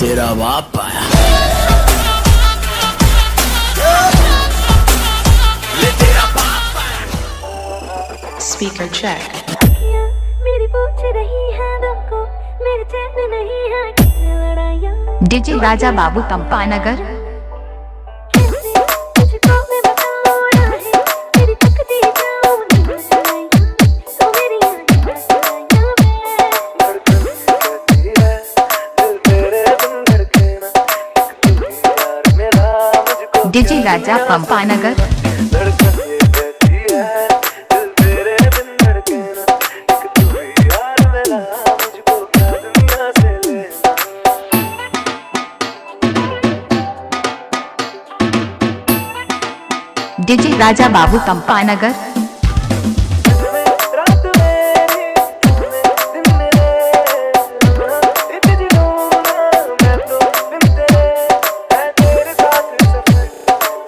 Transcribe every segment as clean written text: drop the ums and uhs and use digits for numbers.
तेरा बाप आया। Speaker check. मेरी पूछ रही है तुमको, मेरे चैन नहीं है कितने लड़ाइयाँ। डीजे राजा बाबू कंपानगर। कैसे तुझको मैं बताऊँ राहें, तेरी तकती जाऊँ ना चलाइयाँ, तो मेरी आँखें ना चलाइयाँ मैं। धड़कन कहती है दिल तेरे बिन धड़के ना, तू ही यार मेरा मुझको डीजे राजा कंपानगर। धड़कन ये कहती है दिल तेरे बिन धड़के ना, तू ही यार मेरा मुझको क्या दुनिया से लेना। डीजे राजा बाबू कंपानगर। रात मेरी दिन मेरे, इतनी रोना मैं तो बिन तेरे, है तेरे साथ सफर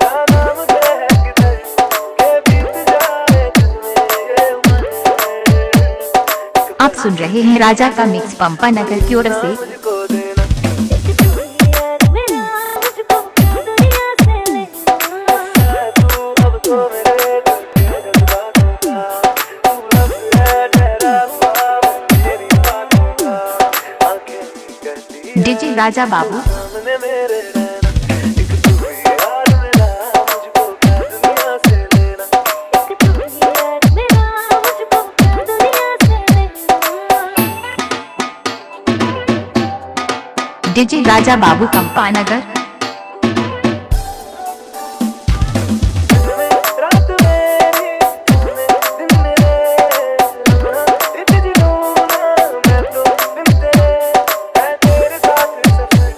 जाना मुझे है किधर, के बीत जाए तुझमें ये उम्र। आप सुन रहे हैं राजा का मिक्स पंपानगर की ओर से। मुझको देना तू ही यार मेरा मुझको क्या दुनिया से लेना। है तू अब तो मेरे दिल के जज्बातों का, तू लफ्ज़ है ठहरा हुआ मेरी बातों का। आंखें ही कहती है डीजे राजा बाबू। सामने मेरे रहना, एक तू ही यार मेरा मुझको क्या दुनिया से लेना। तू ही यार मेरा मुझको क्या दुनिया से लेना। डीजे राजा बाबू कंपानगर। रात मेरी दिन मेरे, इतनी रोना मैं तो बिन तेरे, है तेरे साथ सफर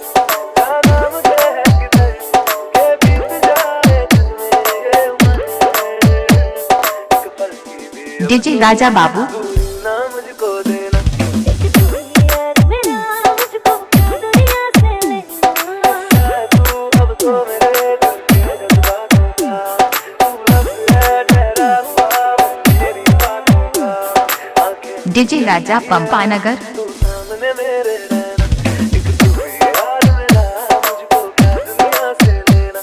जाना मुझे है किधर, के बीत जाए तुझमें ये उम्र। एक पल की भी डीजे राजा बाबू। ना मुझको देना तू ही यार मेरा मुझको क्या दुनिया से लेना। है तू अब तो मेरे दिल के जज्बातों का, तू लफ्ज़ है ठहरा हुआ मेरी बातों का। आंखें डीजे राजा पंपानगर। तू सामने मेरे रहना, एक तू ही यार मेरा मुझको क्या दुनिया से लेना।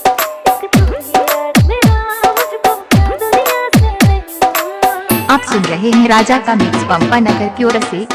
तू ही यार मेरा मुझको क्या दुनिया से लेना। आप सुन रहे हैं राजा का मिक्स पंपानगर की ओर से।